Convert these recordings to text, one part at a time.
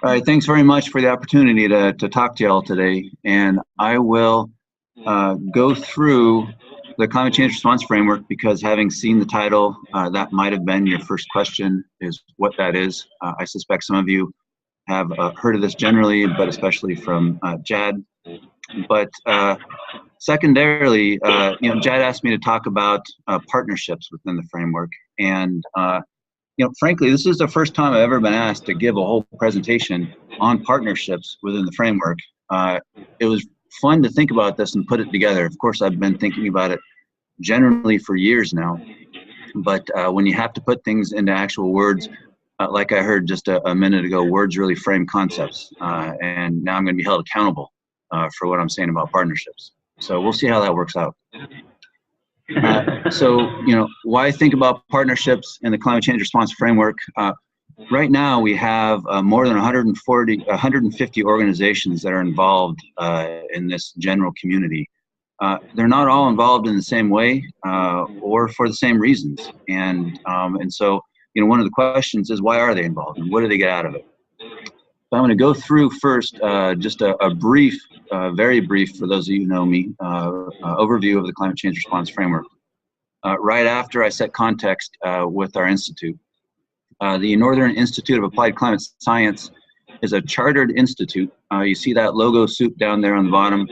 All right, thanks very much for the opportunity to talk to you all today. And I will go through the climate change response framework because having seen the title, that might have been your first question, is what that is. I suspect some of you have heard of this generally, but especially from Jad. But secondarily, Jad asked me to talk about partnerships within the framework. And frankly, this is the first time I've ever been asked to give a whole presentation on partnerships within the framework. It was fun to think about this and put it together. Of course, I've been thinking about it generally for years now, but when you have to put things into actual words, like I heard just a minute ago, words really frame concepts, and now I'm going to be held accountable for what I'm saying about partnerships. So we'll see how that works out. So, why think about partnerships in the climate change response framework? Right now, we have more than 150 organizations that are involved in this general community. They're not all involved in the same way or for the same reasons. And so, one of the questions is, why are they involved and what do they get out of it? So I'm going to go through first just a brief, very brief, for those of you who know me, overview of the climate change response framework. Right after I set context with our institute. The Northern Institute of Applied Climate Science is a chartered institute. You see that logo soup down there on the bottom.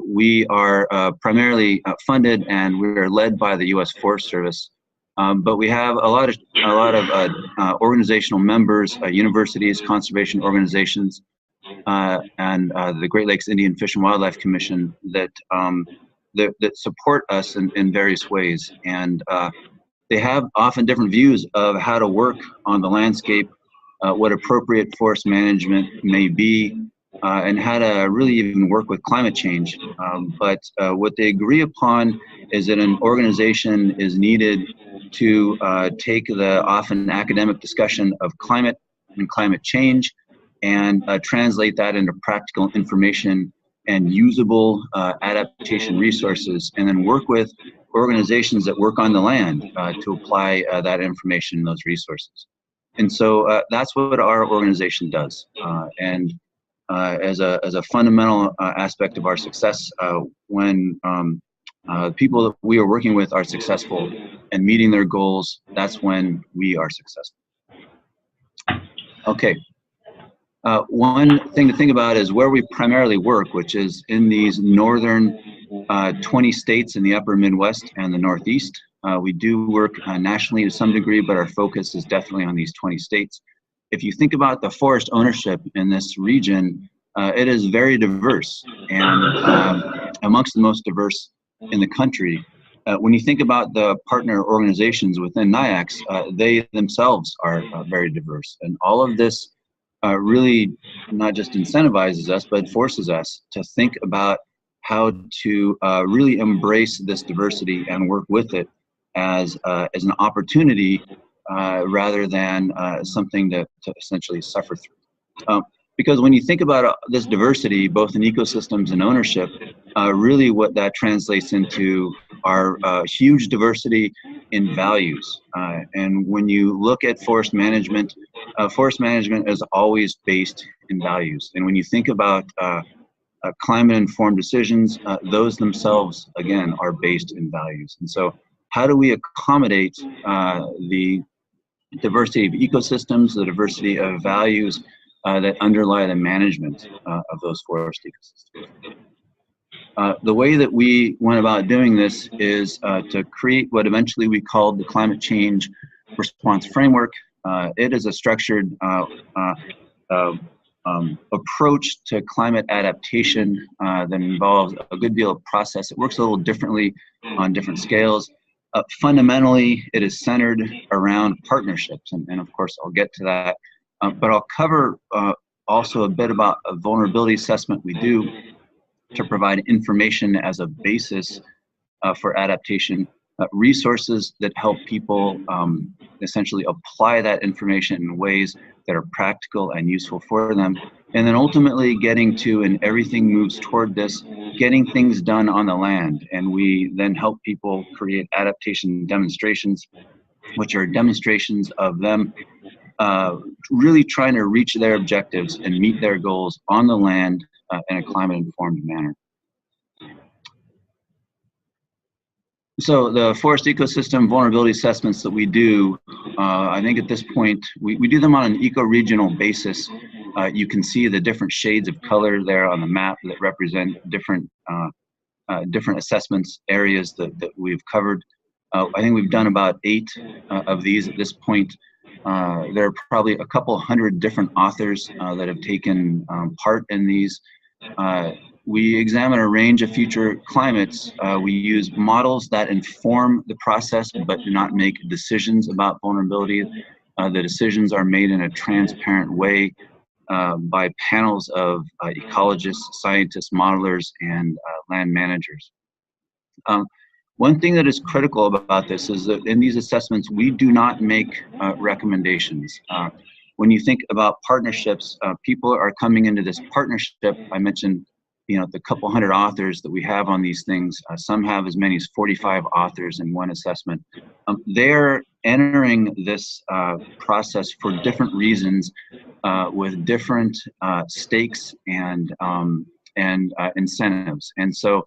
We are primarily funded and we are led by the U.S. Forest Service. But we have a lot of organizational members, universities, conservation organizations, and the Great Lakes Indian Fish and Wildlife Commission that support us in various ways. And they have often different views of how to work on the landscape, what appropriate forest management may be, and how to really even work with climate change. But what they agree upon is that an organization is needed to take the often academic discussion of climate and climate change and translate that into practical information and usable adaptation resources, and then work with organizations that work on the land to apply that information and those resources. And so that's what our organization does. And as a fundamental aspect of our success, when people that we are working with are successful and meeting their goals, that's when we are successful. Okay. One thing to think about is where we primarily work, which is in these northern 20 states in the upper Midwest and the Northeast. We do work nationally to some degree, but our focus is definitely on these 20 states. If you think about the forest ownership in this region, it is very diverse and amongst the most diverse in the country. When you think about the partner organizations within NIACS, they themselves are very diverse. And all of this really not just incentivizes us, but forces us to think about how to really embrace this diversity and work with it as an opportunity rather than something to essentially suffer through. Because when you think about this diversity, both in ecosystems and ownership, really what that translates into are huge diversity in values. And when you look at forest management is always based in values. And when you think about climate-informed decisions, those themselves, again, are based in values. And so how do we accommodate the diversity of ecosystems, the diversity of values that underlie the management of those forest ecosystems? The way that we went about doing this is to create what eventually we called the Climate Change Response Framework. It is a structured approach to climate adaptation that involves a good deal of process. It works a little differently on different scales. Fundamentally, it is centered around partnerships, and of course I'll get to that. But I'll cover also a bit about a vulnerability assessment we do to provide information as a basis for adaptation, resources that help people essentially apply that information in ways that are practical and useful for them, and then ultimately getting to, and everything moves toward this, getting things done on the land. And we then help people create adaptation demonstrations, which are demonstrations of them really trying to reach their objectives and meet their goals on the land in a climate-informed manner. So the forest ecosystem vulnerability assessments that we do, I think at this point, we do them on an eco-regional basis. You can see the different shades of color there on the map that represent different assessments areas that we've covered. I think we've done about 8 of these at this point. There are probably a couple hundred different authors that have taken part in these. We examine a range of future climates. We use models that inform the process but do not make decisions about vulnerability. The decisions are made in a transparent way by panels of ecologists, scientists, modelers, and land managers. One thing that is critical about this is that in these assessments, we do not make recommendations. When you think about partnerships, people are coming into this partnership. I mentioned, the couple hundred authors that we have on these things. Some have as many as 45 authors in one assessment. They're entering this process for different reasons, with different stakes and incentives. And so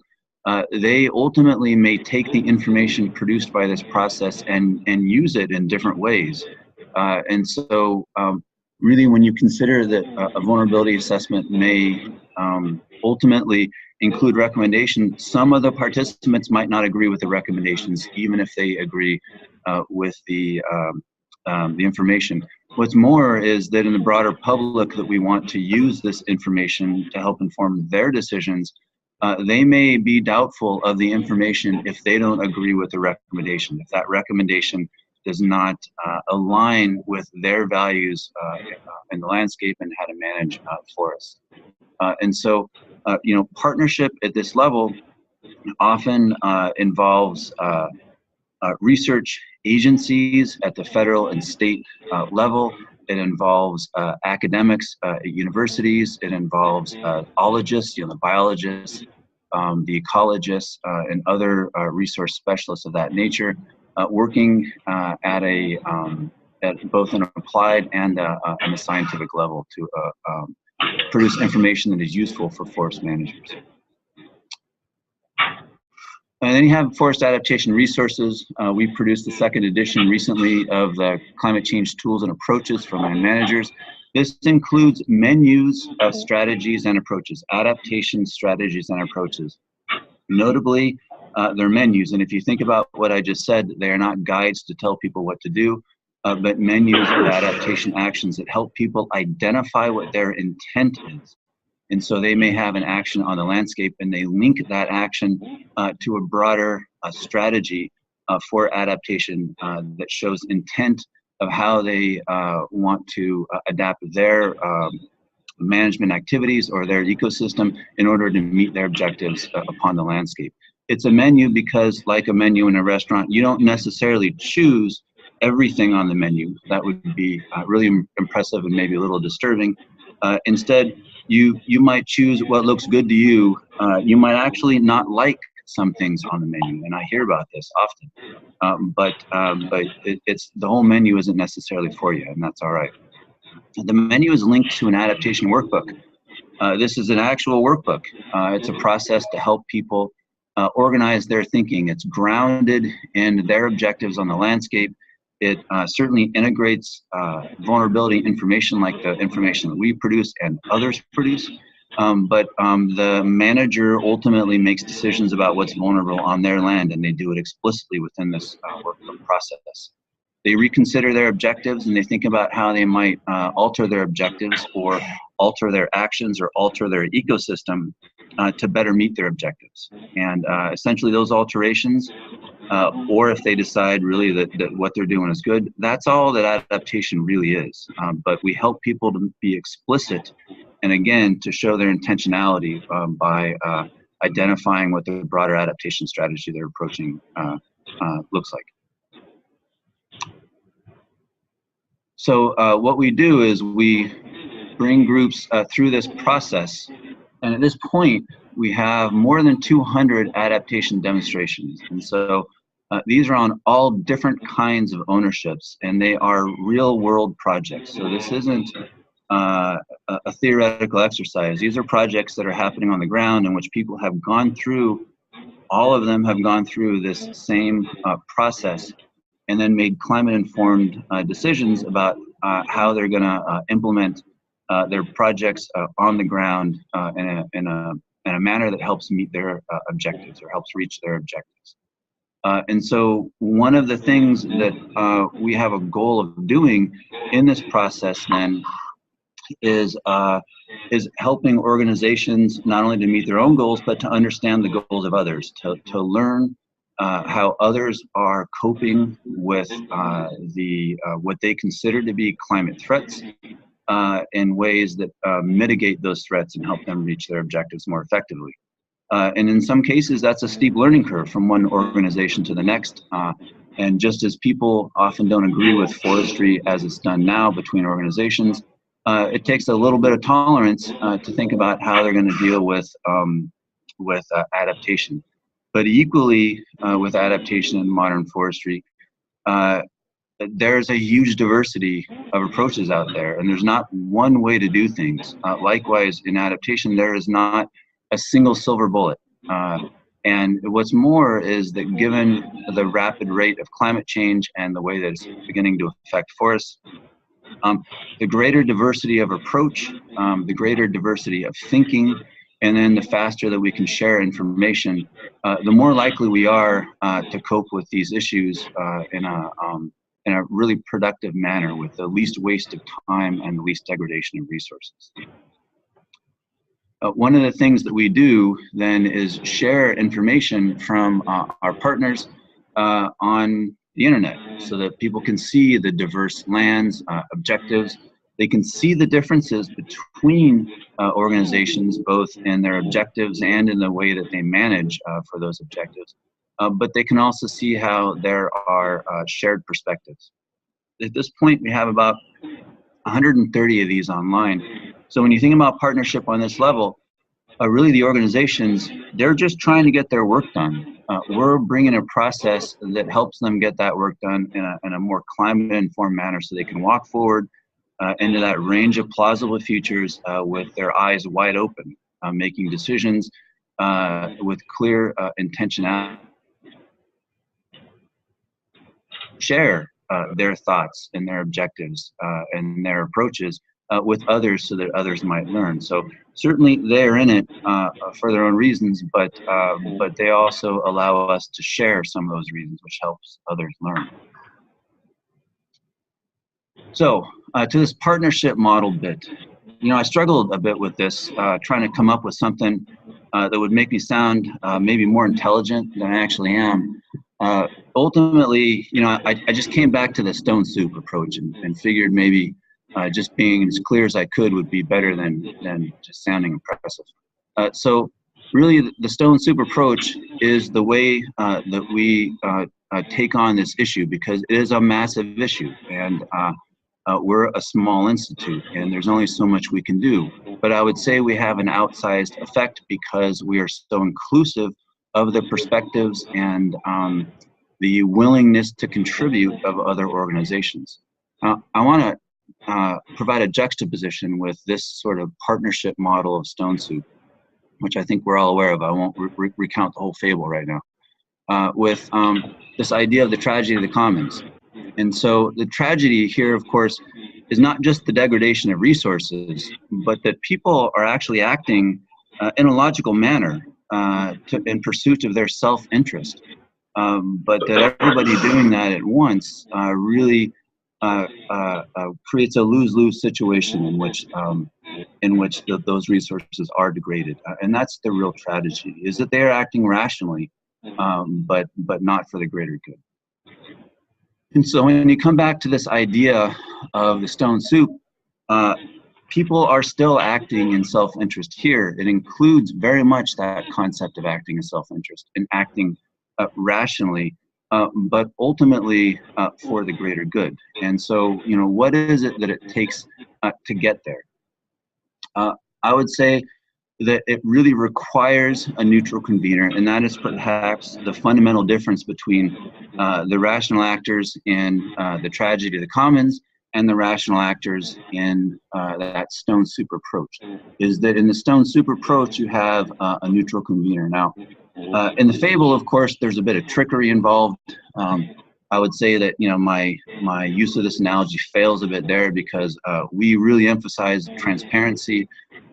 they ultimately may take the information produced by this process and use it in different ways. And so really, when you consider that a vulnerability assessment may ultimately include recommendations, some of the participants might not agree with the recommendations, even if they agree with the information. What's more is that in the broader public that we want to use this information to help inform their decisions, they may be doubtful of the information if they don't agree with the recommendation, if that recommendation does not align with their values in the landscape and how to manage forests. And so, partnership at this level often involves research agencies at the federal and state level. It involves academics at universities. It involves ologists, the biologists, the ecologists, and other resource specialists of that nature, working at both an applied and on a scientific level to produce information that is useful for forest managers. And then you have forest adaptation resources. We produced the 2nd edition recently of the climate change tools and approaches for land managers. This includes menus of strategies and approaches, adaptation strategies and approaches. Notably, they're menus. And if you think about what I just said, they are not guides to tell people what to do, but menus of adaptation actions that help people identify what their intent is. And so they may have an action on the landscape and they link that action to a broader strategy for adaptation that shows intent of how they want to adapt their management activities or their ecosystem in order to meet their objectives upon the landscape. It's a menu because, like a menu in a restaurant, you don't necessarily choose everything on the menu. That would be really impressive and maybe a little disturbing. Instead, you might choose what looks good to you. You might actually not like some things on the menu, and I hear about this often. But it's the whole menu isn't necessarily for you, and that's all right. The menu is linked to an adaptation workbook. This is an actual workbook. It's a process to help people organize their thinking. It's grounded in their objectives on the landscape. It certainly integrates vulnerability information like the information that we produce and others produce. But the manager ultimately makes decisions about what's vulnerable on their land, and they do it explicitly within this workbook process. They reconsider their objectives and they think about how they might alter their objectives or alter their actions or alter their ecosystem to better meet their objectives. And essentially those alterations, or if they decide really that what they're doing is good, that's all that adaptation really is. But we help people to be explicit and again, to show their intentionality by identifying what the broader adaptation strategy they're approaching looks like. So what we do is we bring groups through this process, and at this point we have more than 200 adaptation demonstrations. And so These are on all different kinds of ownerships, and they are real-world projects. So this isn't a theoretical exercise. These are projects that are happening on the ground in which people have gone through, all of them have gone through this same process and then made climate-informed decisions about how they're going to implement their projects on the ground in a manner that helps meet their objectives or helps reach their objectives. And so one of the things that we have a goal of doing in this process then is helping organizations not only to meet their own goals, but to understand the goals of others, to learn how others are coping with what they consider to be climate threats in ways that mitigate those threats and help them reach their objectives more effectively. And in some cases, that's a steep learning curve from one organization to the next. And just as people often don't agree with forestry as it's done now between organizations, it takes a little bit of tolerance to think about how they're going to deal with adaptation. But equally with adaptation in modern forestry, there's a huge diversity of approaches out there, and there's not one way to do things. Likewise, in adaptation, there is not a single silver bullet. And what's more is that given the rapid rate of climate change and the way that it's beginning to affect forests, the greater diversity of approach, the greater diversity of thinking, and then the faster that we can share information, the more likely we are to cope with these issues in a really productive manner with the least waste of time and the least degradation of resources. One of the things that we do then is share information from our partners on the internet so that people can see the diverse lands, objectives. They can see the differences between organizations, both in their objectives and in the way that they manage for those objectives. But they can also see how there are shared perspectives. At this point, we have about 130 of these online. So when you think about partnership on this level, really the organizations, they're just trying to get their work done. We're bringing a process that helps them get that work done in a more climate-informed manner so they can walk forward into that range of plausible futures with their eyes wide open, making decisions with clear intentionality. Share their thoughts and their objectives and their approaches with others so that others might learn. So certainly they're in it for their own reasons, but they also allow us to share some of those reasons, which helps others learn. So to this partnership model bit, I struggled a bit with this, trying to come up with something that would make me sound maybe more intelligent than I actually am. Ultimately, I just came back to the stone soup approach and figured maybe just being as clear as I could would be better than just sounding impressive. So really, the stone soup approach is the way that we take on this issue, because it is a massive issue, and we're a small institute, and there's only so much we can do. But I would say we have an outsized effect because we are so inclusive of the perspectives and the willingness to contribute of other organizations. I want to provide a juxtaposition with this sort of partnership model of stone soup, which I think we're all aware of. I won't recount the whole fable right now, with this idea of the tragedy of the commons. And so the tragedy here, of course, is not just the degradation of resources, but that people are actually acting in a logical manner in pursuit of their self-interest. But that everybody doing that at once really creates a lose-lose situation in which those resources are degraded. And that's the real tragedy, is that they are acting rationally, but not for the greater good. And so when you come back to this idea of the stone soup, people are still acting in self-interest here. It includes very much that concept of acting in self-interest and acting rationally, but ultimately for the greater good. And so, what is it that it takes to get there? I would say that it really requires a neutral convener, and that is perhaps the fundamental difference between the rational actors in the tragedy of the commons and the rational actors in that stone soup approach, is that in the stone soup approach you have a neutral convener. Now, in the fable, of course, there's a bit of trickery involved. I would say that, you know, my use of this analogy fails a bit there, because we really emphasize transparency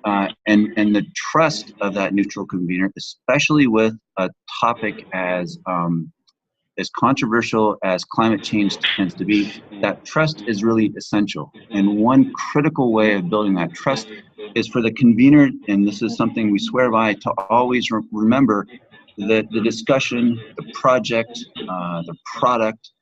and the trust of that neutral convener, especially with a topic as controversial as climate change tends to be. That trust is really essential. And one critical way of building that trust is for the convener, and this is something we swear by, to always remember that the discussion, the project, the product,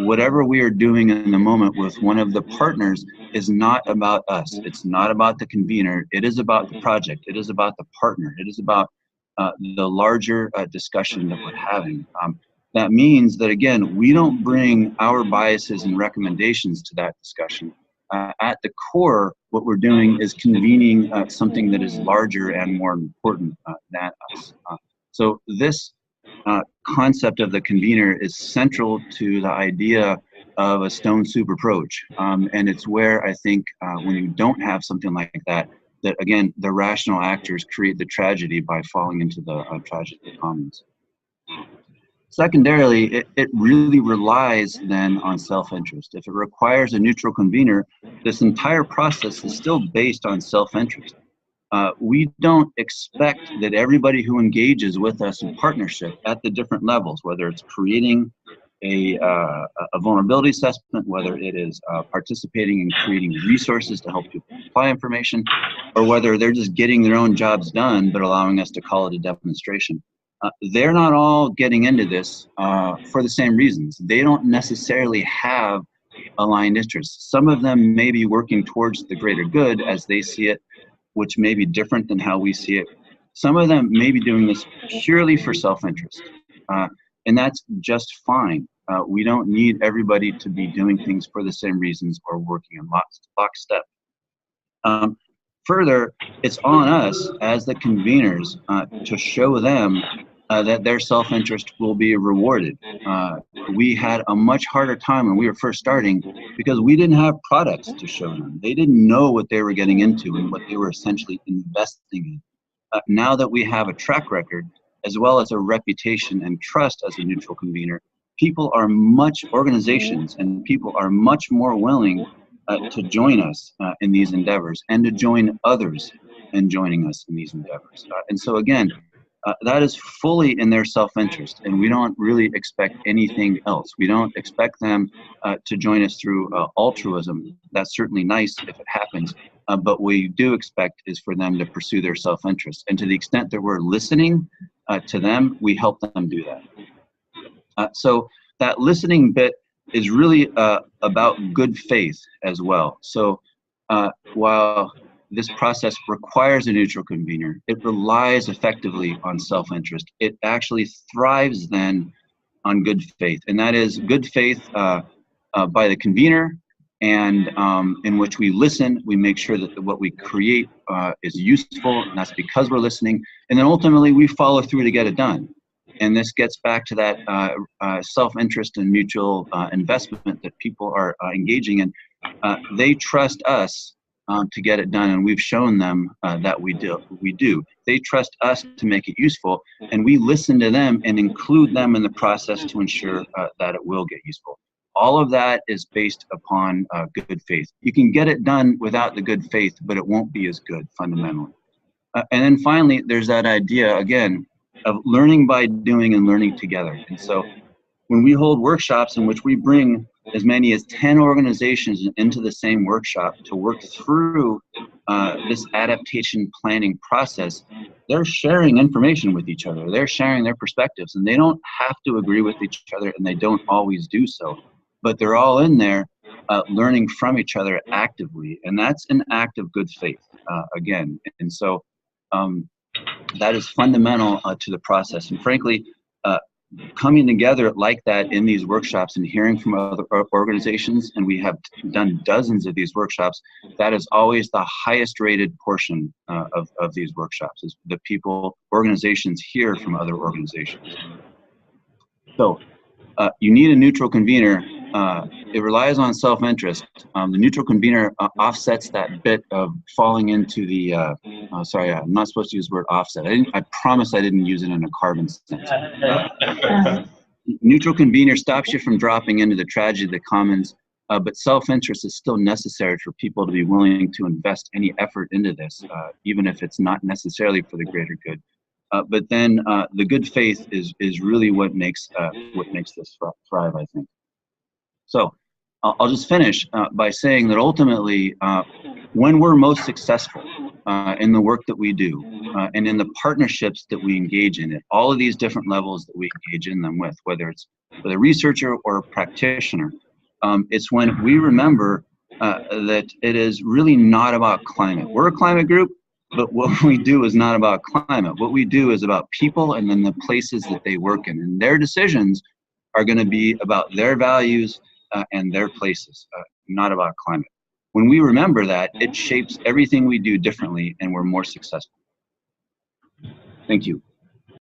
whatever we are doing in the moment with one of the partners is not about us. It's not about the convener. It is about the project. It is about the partner. It is about the larger discussion that we're having. That means that, again, we don't bring our biases and recommendations to that discussion. At the core, what we're doing is convening something that is larger and more important than us. So this concept of the convener is central to the idea of a stone soup approach. And it's where I think when you don't have something like that, that again, the rational actors create the tragedy by falling into the tragedy of the commons. Secondarily, it really relies then on self-interest. If it requires a neutral convener, this entire process is still based on self-interest. We don't expect that everybody who engages with us in partnership at the different levels, whether it's creating a vulnerability assessment, whether it is participating in creating resources to help people apply information, or whether they're just getting their own jobs done but allowing us to call it a demonstration. They're not all getting into this for the same reasons. They don't necessarily have aligned interests. Some of them may be working towards the greater good as they see it, which may be different than how we see it. Some of them may be doing this purely for self-interest, and that's just fine. We don't need everybody to be doing things for the same reasons or working in lockstep. Further, it's on us as the conveners to show them that their self-interest will be rewarded. We had a much harder time when we were first starting because we didn't have products to show them. They didn't know what they were getting into and what they were essentially investing in. Now that we have a track record, as well as a reputation and trust as a neutral convener, organizations and people are much more willing to join us in these endeavors and to join others in joining us in these endeavors. And so again, that is fully in their self-interest, and we don't really expect anything else. We don't expect them to join us through altruism. That's certainly nice if it happens, but what we do expect is for them to pursue their self-interest. And to the extent that we're listening to them, we help them do that. So that listening bit is really about good faith as well. So while this process requires a neutral convener, it relies effectively on self-interest. It actually thrives then on good faith, and that is good faith by the convener, and in which we listen, we make sure that what we create is useful, and that's because we're listening, and then ultimately we follow through to get it done. And this gets back to that self-interest and mutual investment that people are engaging in. They trust us to get it done, and we've shown them that we do. They trust us to make it useful, and we listen to them and include them in the process to ensure that it will get useful. All of that is based upon good faith. You can get it done without the good faith, but it won't be as good fundamentally. And then finally, there's that idea, again, of learning by doing and learning together. And so when we hold workshops in which we bring as many as 10 organizations into the same workshop to work through this adaptation planning process, they're sharing information with each other. They're sharing their perspectives, and they don't have to agree with each other, and they don't always do so. But they're all in there learning from each other actively, and that's an act of good faith, again. And so that is fundamental to the process. And frankly, coming together like that in these workshops and hearing from other organizations, and we have done dozens of these workshops, that is always the highest rated portion of these workshops, is the organizations hear from other organizations. So you need a neutral convener. It relies on self-interest. The neutral convener offsets that bit of falling into the, sorry, I'm not supposed to use the word offset. I promise I didn't use it in a carbon sense. Neutral convener stops you from dropping into the tragedy of the commons, but self-interest is still necessary for people to be willing to invest any effort into this, even if it's not necessarily for the greater good. But then the good faith is really what makes this thrive, I think. So I'll just finish by saying that ultimately, when we're most successful in the work that we do and in the partnerships that we engage in at all of these different levels that we engage in them with, whether it's with a researcher or a practitioner, it's when we remember that it is really not about climate. We're a climate group, but what we do is not about climate. What we do is about people and then the places that they work in. And their decisions are going to be about their values and their places, not about climate. When we remember that, it shapes everything we do differently and we're more successful. Thank you.